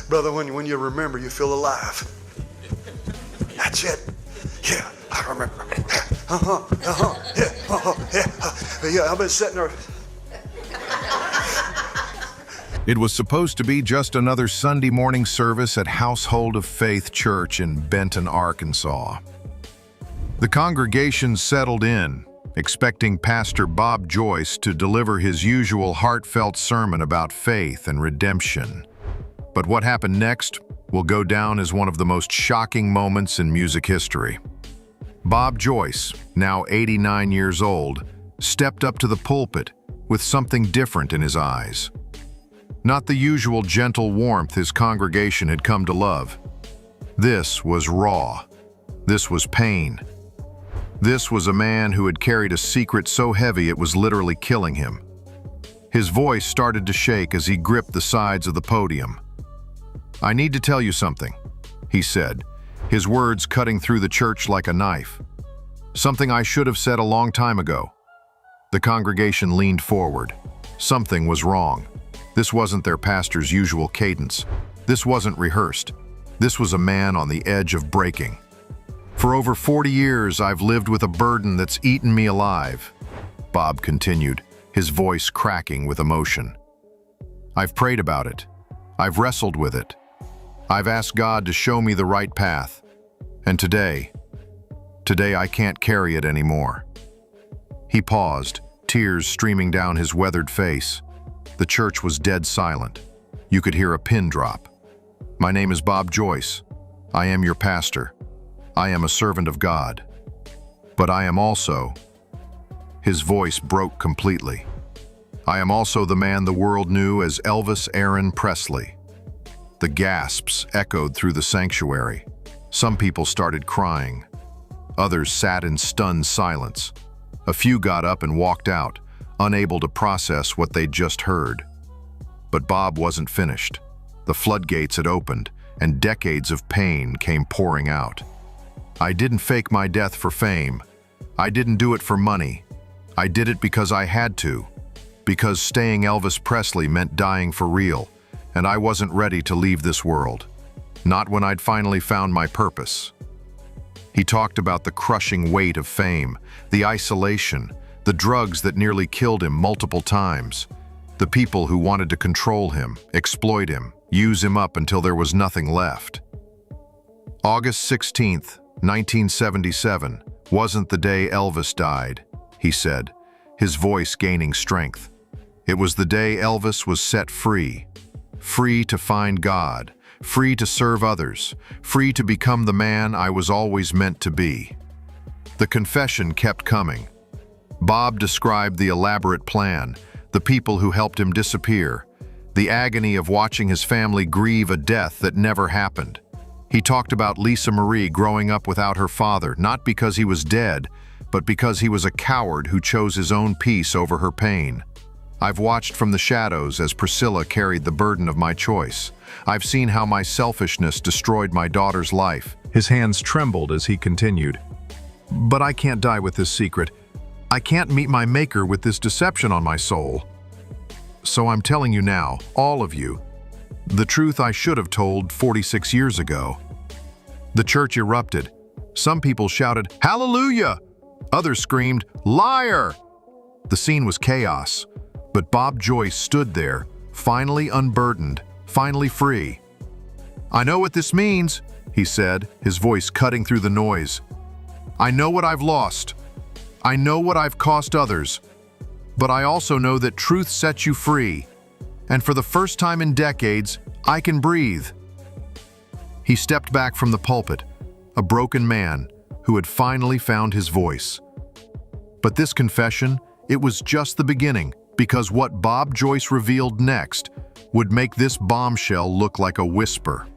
Brother, when you remember, you feel alive. That's it. Yeah, I remember. Yeah, I've been sitting there. It was supposed to be just another Sunday morning service at Household of Faith Church in Benton, Arkansas. The congregation settled in, expecting Pastor Bob Joyce to deliver his usual heartfelt sermon about faith and redemption. But what happened next will go down as one of the most shocking moments in music history. Bob Joyce, now 89 years old, stepped up to the pulpit with something different in his eyes. Not the usual gentle warmth his congregation had come to love. This was raw. This was pain. This was a man who had carried a secret so heavy it was literally killing him. His voice started to shake as he gripped the sides of the podium. "I need to tell you something," he said, his words cutting through the church like a knife. "Something I should have said a long time ago." The congregation leaned forward. Something was wrong. This wasn't their pastor's usual cadence. This wasn't rehearsed. This was a man on the edge of breaking. "For over 40 years, I've lived with a burden that's eaten me alive," Bob continued, his voice cracking with emotion. "I've prayed about it. I've wrestled with it. I've asked God to show me the right path. And today I can't carry it anymore." He paused, tears streaming down his weathered face. The church was dead silent. You could hear a pin drop. "My name is Bob Joyce. I am your pastor. I am a servant of God. But I am also..." His voice broke completely. "I am also the man the world knew as Elvis Presley." The gasps echoed through the sanctuary. Some people started crying. Others sat in stunned silence. A few got up and walked out, unable to process what they'd just heard. But Bob wasn't finished. The floodgates had opened, and decades of pain came pouring out. "I didn't fake my death for fame. I didn't do it for money. I did it because I had to. Because staying Elvis Presley meant dying for real, and I wasn't ready to leave this world. Not when I'd finally found my purpose." He talked about the crushing weight of fame, the isolation, the drugs that nearly killed him multiple times, the people who wanted to control him, exploit him, use him up until there was nothing left. "August 16th, 1977 wasn't the day Elvis died," he said, his voice gaining strength. "It was the day Elvis was set free. Free to find God, free to serve others, free to become the man I was always meant to be." The confession kept coming. Bob described the elaborate plan, the people who helped him disappear, the agony of watching his family grieve a death that never happened. He talked about Lisa Marie growing up without her father, not because he was dead, but because he was a coward who chose his own peace over her pain. "I've watched from the shadows as Priscilla carried the burden of my choice. I've seen how my selfishness destroyed my daughter's life." His hands trembled as he continued. "But I can't die with this secret. I can't meet my maker with this deception on my soul. So I'm telling you now, all of you, the truth I should have told 46 years ago." The church erupted. Some people shouted, "Hallelujah!" Others screamed, "Liar!" The scene was chaos, but Bob Joyce stood there, finally unburdened, finally free. "I know what this means," he said, his voice cutting through the noise. "I know what I've lost. I know what I've cost others. But I also know that truth sets you free. And for the first time in decades, I can breathe." He stepped back from the pulpit, a broken man who had finally found his voice. But this confession, it was just the beginning, because what Bob Joyce revealed next would make this bombshell look like a whisper.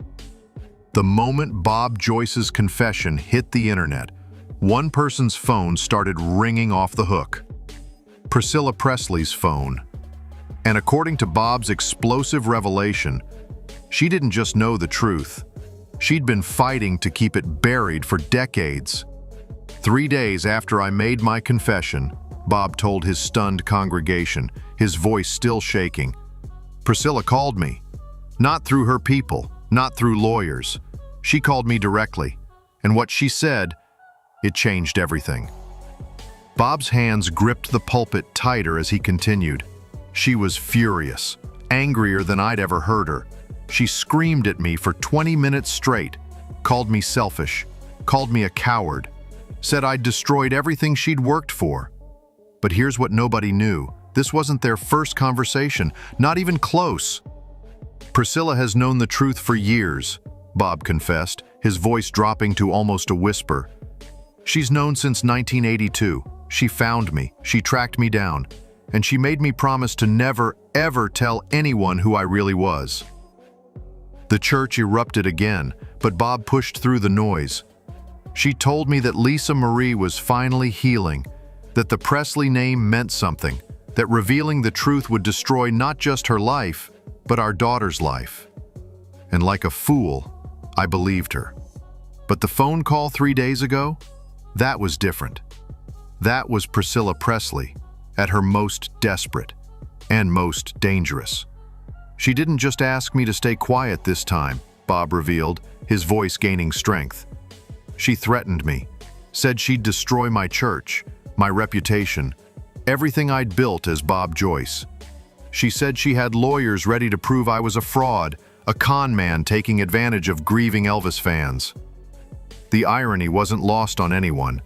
The moment Bob Joyce's confession hit the internet, one person's phone started ringing off the hook. Priscilla Presley's phone. And according to Bob's explosive revelation, she didn't just know the truth. She'd been fighting to keep it buried for decades. 3 days after I made my confession, Bob told his stunned congregation, his voice still shaking, Priscilla called me. Not through her people, not through lawyers. She called me directly, and what she said, it changed everything. Bob's hands gripped the pulpit tighter as he continued. She was furious, angrier than I'd ever heard her. She screamed at me for 20 minutes straight, called me selfish, called me a coward, said I'd destroyed everything she'd worked for. But here's what nobody knew. This wasn't their first conversation, not even close. Priscilla has known the truth for years, Bob confessed, his voice dropping to almost a whisper. She's known since 1982. She found me, she tracked me down, and she made me promise to never, ever tell anyone who I really was. The church erupted again, but Bob pushed through the noise. She told me that Lisa Marie was finally healing, that the Presley name meant something, that revealing the truth would destroy not just her life, but our daughter's life. And like a fool, I believed her. But the phone call 3 days ago? That was different. That was Priscilla Presley, at her most desperate and most dangerous. She didn't just ask me to stay quiet this time, Bob revealed, his voice gaining strength. She threatened me, said she'd destroy my church, my reputation, everything I'd built as Bob Joyce. She said she had lawyers ready to prove I was a fraud, a con man taking advantage of grieving Elvis fans. The irony wasn't lost on anyone.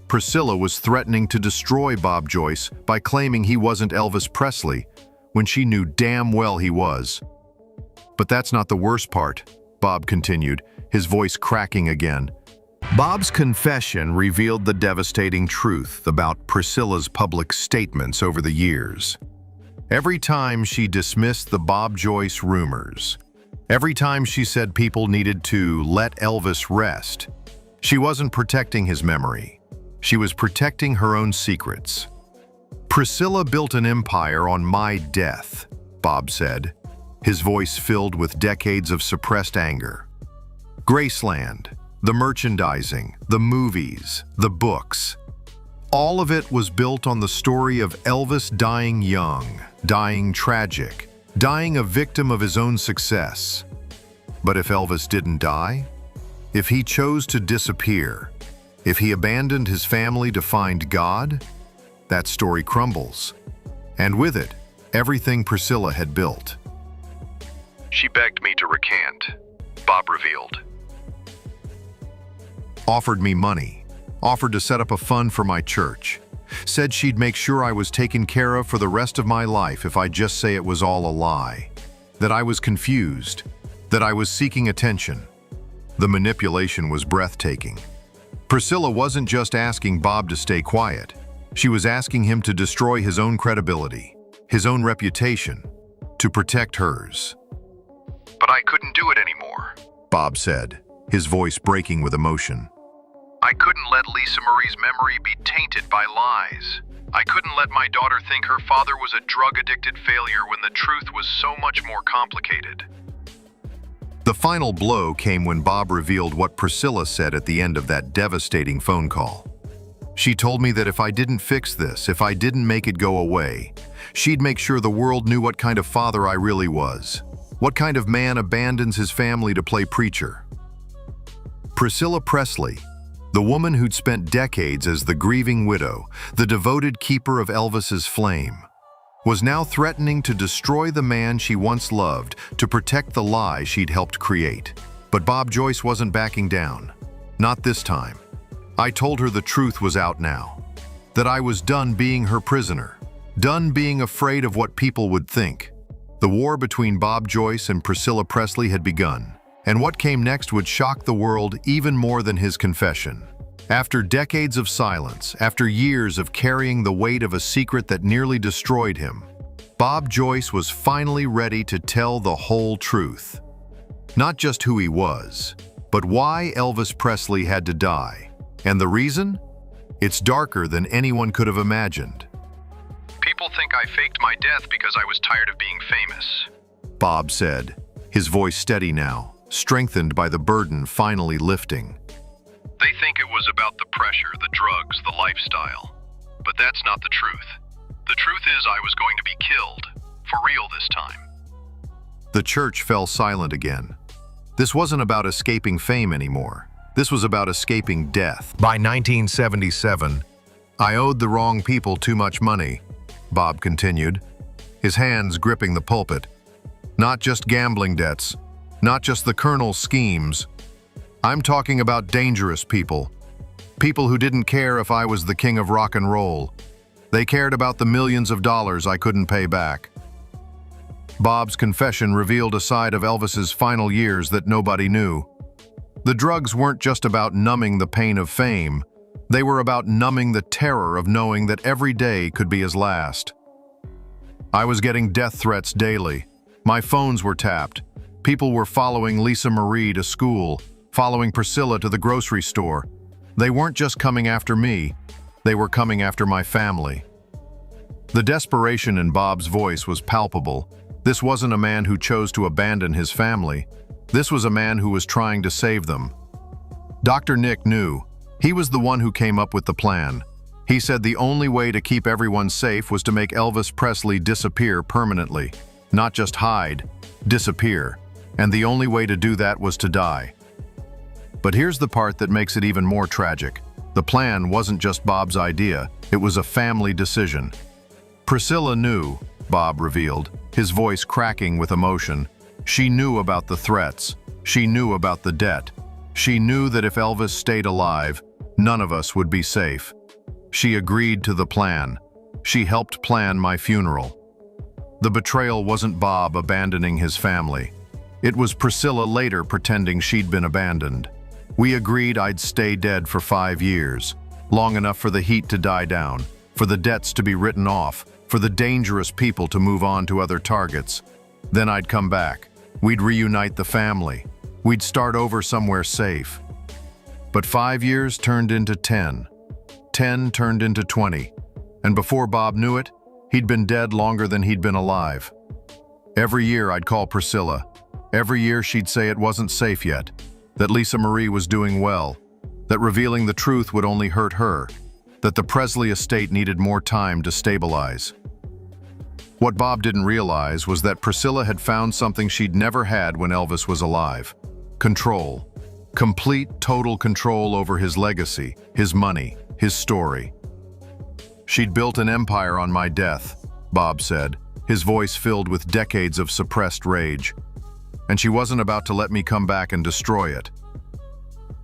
Priscilla was threatening to destroy Bob Joyce by claiming he wasn't Elvis Presley, when she knew damn well he was. But that's not the worst part, Bob continued, his voice cracking again. Bob's confession revealed the devastating truth about Priscilla's public statements over the years. Every time she dismissed the Bob Joyce rumors, every time she said people needed to let Elvis rest, she wasn't protecting his memory. She was protecting her own secrets. Priscilla built an empire on my death, Bob said, his voice filled with decades of suppressed anger. Graceland, the merchandising, the movies, the books, all of it was built on the story of Elvis dying young, dying tragic, dying a victim of his own success. But if Elvis didn't die, if he chose to disappear, if he abandoned his family to find God, that story crumbles. And with it, everything Priscilla had built. She begged me to recant, Bob revealed. Offered me money, offered to set up a fund for my church, said she'd make sure I was taken care of for the rest of my life if I just say it was all a lie, that I was confused, that I was seeking attention. The manipulation was breathtaking. Priscilla wasn't just asking Bob to stay quiet. She was asking him to destroy his own credibility, his own reputation, to protect hers. But I couldn't do it anymore, Bob said, his voice breaking with emotion. I couldn't let Lisa Marie's memory be tainted by lies. I couldn't let my daughter think her father was a drug-addicted failure when the truth was so much more complicated. The final blow came when Bob revealed what Priscilla said at the end of that devastating phone call. She told me that if I didn't fix this, if I didn't make it go away, she'd make sure the world knew what kind of father I really was, what kind of man abandons his family to play preacher. Priscilla Presley, the woman who'd spent decades as the grieving widow, the devoted keeper of Elvis's flame, was now threatening to destroy the man she once loved to protect the lie she'd helped create. But Bob Joyce wasn't backing down. Not this time. I told her the truth was out now, that I was done being her prisoner, done being afraid of what people would think. The war between Bob Joyce and Priscilla Presley had begun, and what came next would shock the world even more than his confession. After decades of silence, after years of carrying the weight of a secret that nearly destroyed him, Bob Joyce was finally ready to tell the whole truth. Not just who he was, but why Elvis Presley had to die. And the reason? It's darker than anyone could have imagined. People think I faked my death because I was tired of being famous, Bob said, his voice steady now, strengthened by the burden finally lifting. They think it was about the pressure, the drugs, the lifestyle. But that's not the truth. The truth is I was going to be killed, for real this time. The church fell silent again. This wasn't about escaping fame anymore. This was about escaping death. By 1977, I owed the wrong people too much money, Bob continued, his hands gripping the pulpit. Not just gambling debts, not just the colonel's schemes. I'm talking about dangerous people. People who didn't care if I was the king of rock and roll. They cared about the millions of dollars I couldn't pay back. Bob's confession revealed a side of Elvis's final years that nobody knew. The drugs weren't just about numbing the pain of fame. They were about numbing the terror of knowing that every day could be his last. I was getting death threats daily. My phones were tapped. People were following Lisa Marie to school, following Priscilla to the grocery store. They weren't just coming after me. They were coming after my family. The desperation in Bob's voice was palpable. This wasn't a man who chose to abandon his family. This was a man who was trying to save them. Dr. Nick knew. He was the one who came up with the plan. He said the only way to keep everyone safe was to make Elvis Presley disappear permanently. Not just hide, disappear. And the only way to do that was to die. But here's the part that makes it even more tragic. The plan wasn't just Bob's idea, it was a family decision. Priscilla knew, Bob revealed, his voice cracking with emotion. She knew about the threats. She knew about the debt. She knew that if Elvis stayed alive, none of us would be safe. She agreed to the plan. She helped plan my funeral. The betrayal wasn't Bob abandoning his family. It was Priscilla later pretending she'd been abandoned. We agreed I'd stay dead for 5 years, long enough for the heat to die down, for the debts to be written off, for the dangerous people to move on to other targets. Then I'd come back. We'd reunite the family. We'd start over somewhere safe. But 5 years turned into 10. 10 turned into 20. And before Bob knew it, he'd been dead longer than he'd been alive. Every year I'd call Priscilla. Every year she'd say it wasn't safe yet, that Lisa Marie was doing well, that revealing the truth would only hurt her, that the Presley estate needed more time to stabilize. What Bob didn't realize was that Priscilla had found something she'd never had when Elvis was alive. Control. Complete, total control over his legacy, his money, his story. She'd built an empire on my death, Bob said, his voice filled with decades of suppressed rage. And she wasn't about to let me come back and destroy it.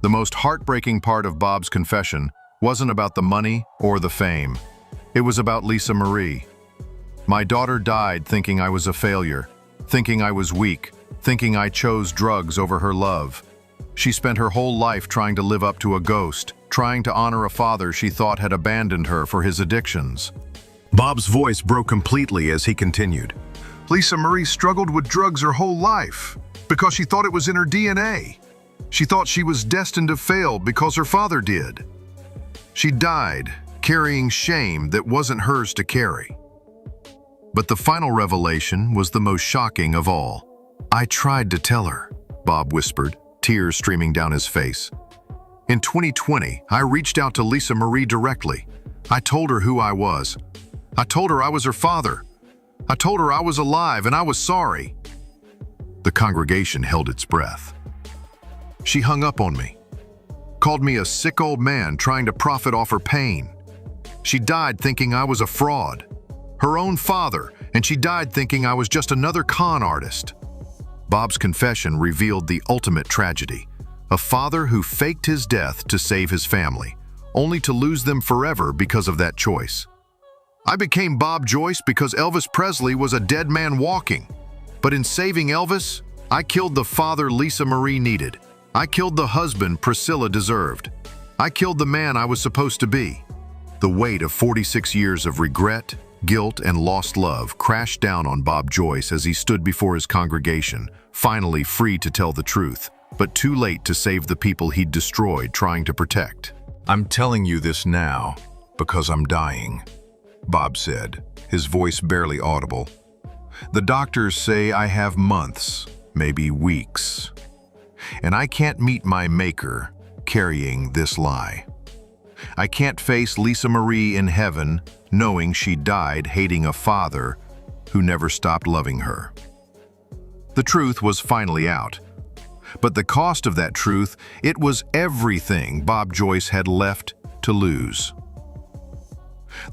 The most heartbreaking part of Bob's confession wasn't about the money or the fame. It was about Lisa Marie. My daughter died thinking I was a failure, thinking I was weak, thinking I chose drugs over her love. She spent her whole life trying to live up to a ghost, trying to honor a father she thought had abandoned her for his addictions. Bob's voice broke completely as he continued. Lisa Marie struggled with drugs her whole life because she thought it was in her DNA. She thought she was destined to fail because her father did. She died carrying shame that wasn't hers to carry. But the final revelation was the most shocking of all. I tried to tell her, Bob whispered, tears streaming down his face. In 2020, I reached out to Lisa Marie directly. I told her who I was. I told her I was her father. I told her I was alive and I was sorry. The congregation held its breath. She hung up on me, called me a sick old man trying to profit off her pain. She died thinking I was a fraud, her own father, and she died thinking I was just another con artist. Bob's confession revealed the ultimate tragedy, a father who faked his death to save his family, only to lose them forever because of that choice. I became Bob Joyce because Elvis Presley was a dead man walking. But in saving Elvis, I killed the father Lisa Marie needed. I killed the husband Priscilla deserved. I killed the man I was supposed to be. The weight of 46 years of regret, guilt, and lost love crashed down on Bob Joyce as he stood before his congregation, finally free to tell the truth, but too late to save the people he'd destroyed trying to protect. I'm telling you this now because I'm dying, Bob said, his voice barely audible. The doctors say I have months, maybe weeks, and I can't meet my maker carrying this lie. I can't face Lisa Marie in heaven knowing she died hating a father who never stopped loving her. The truth was finally out. But the cost of that truth, it was everything Bob Joyce had left to lose.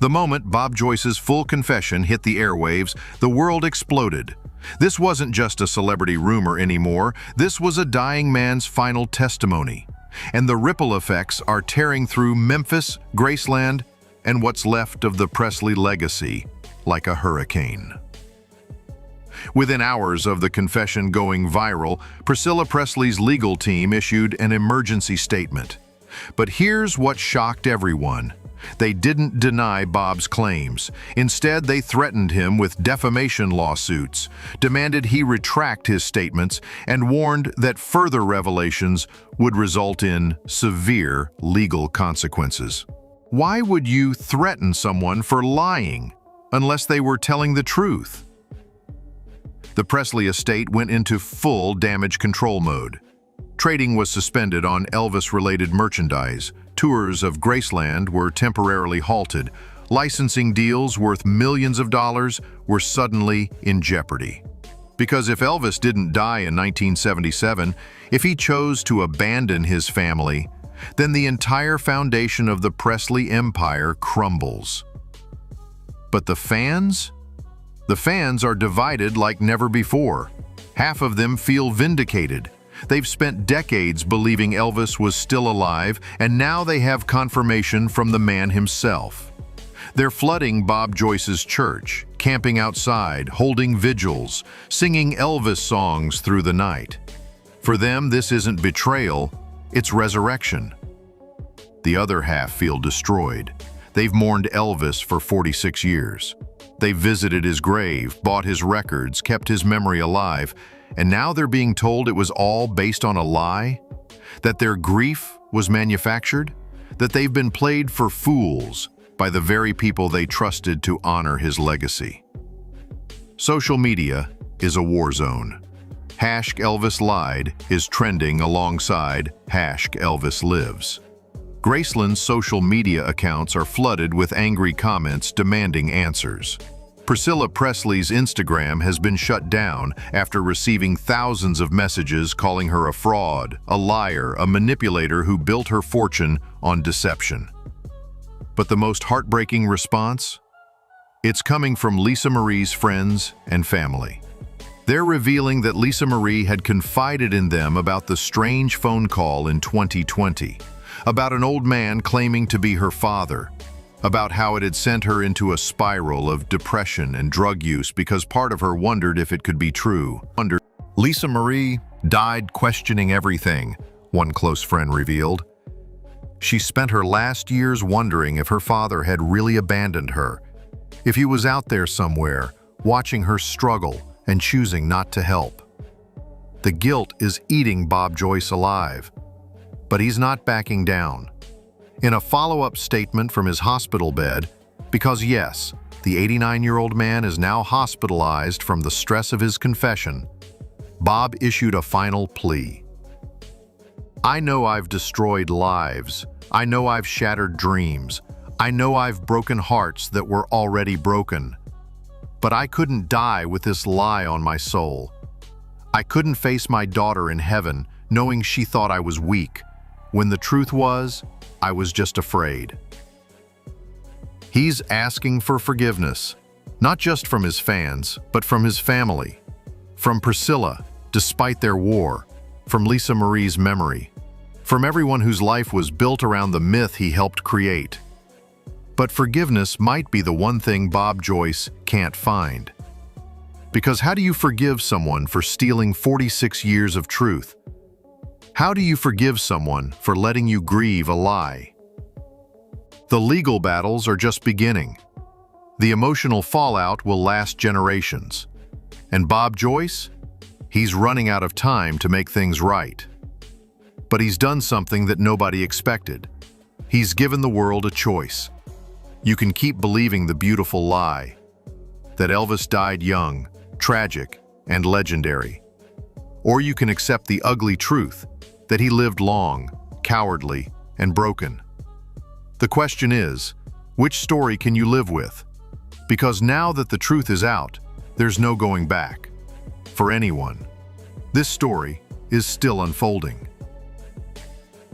The moment Bob Joyce's full confession hit the airwaves, the world exploded. This wasn't just a celebrity rumor anymore, this was a dying man's final testimony. And the ripple effects are tearing through Memphis, Graceland, and what's left of the Presley legacy like a hurricane. Within hours of the confession going viral, Priscilla Presley's legal team issued an emergency statement. But here's what shocked everyone. They didn't deny Bob's claims. Instead, they threatened him with defamation lawsuits, demanded he retract his statements, and warned that further revelations would result in severe legal consequences. Why would you threaten someone for lying unless they were telling the truth? The Presley estate went into full damage control mode. Trading was suspended on Elvis-related merchandise. Tours of Graceland were temporarily halted. Licensing deals worth millions of dollars were suddenly in jeopardy. Because if Elvis didn't die in 1977, if he chose to abandon his family, then the entire foundation of the Presley empire crumbles. But the fans? The fans are divided like never before. Half of them feel vindicated. They've spent decades believing Elvis was still alive, and now they have confirmation from the man himself. They're flooding Bob Joyce's church, camping outside, holding vigils, singing Elvis songs through the night. For them, this isn't betrayal, it's resurrection. The other half feel destroyed. They've mourned Elvis for 46 years. They visited his grave, bought his records, kept his memory alive, and now they're being told it was all based on a lie? That their grief was manufactured? That they've been played for fools by the very people they trusted to honor his legacy? Social media is a war zone. #Elvis lied is trending alongside #Elvis lives. Graceland's social media accounts are flooded with angry comments demanding answers. Priscilla Presley's Instagram has been shut down after receiving thousands of messages calling her a fraud, a liar, a manipulator who built her fortune on deception. But the most heartbreaking response? It's coming from Lisa Marie's friends and family. They're revealing that Lisa Marie had confided in them about the strange phone call in 2020, about an old man claiming to be her father, about how it had sent her into a spiral of depression and drug use because part of her wondered if it could be true. Lisa Marie died questioning everything, one close friend revealed. She spent her last years wondering if her father had really abandoned her, if he was out there somewhere, watching her struggle and choosing not to help. The guilt is eating Bob Joyce alive, but he's not backing down. In a follow-up statement from his hospital bed, because yes, the 89-year-old man is now hospitalized from the stress of his confession, Bob issued a final plea. "I know I've destroyed lives. I know I've shattered dreams. I know I've broken hearts that were already broken. But I couldn't die with this lie on my soul. I couldn't face my daughter in heaven knowing she thought I was weak, when the truth was, I was just afraid." He's asking for forgiveness, not just from his fans, but from his family. From Priscilla, despite their war, from Lisa Marie's memory, from everyone whose life was built around the myth he helped create. But forgiveness might be the one thing Bob Joyce can't find. Because how do you forgive someone for stealing 46 years of truth? How do you forgive someone for letting you grieve a lie? The legal battles are just beginning. The emotional fallout will last generations. And Bob Joyce? He's running out of time to make things right. But he's done something that nobody expected. He's given the world a choice. You can keep believing the beautiful lie, that Elvis died young, tragic, and legendary. Or you can accept the ugly truth, that he lived long, cowardly, and broken. The question is, which story can you live with? Because now that the truth is out, there's no going back. For anyone. This story is still unfolding.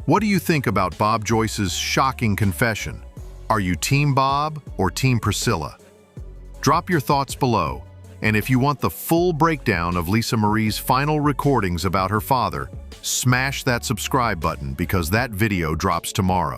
What do you think about Bob Joyce's shocking confession? Are you Team Bob or Team Priscilla? Drop your thoughts below, and if you want the full breakdown of Lisa Marie's final recordings about her father, smash that subscribe button because that video drops tomorrow.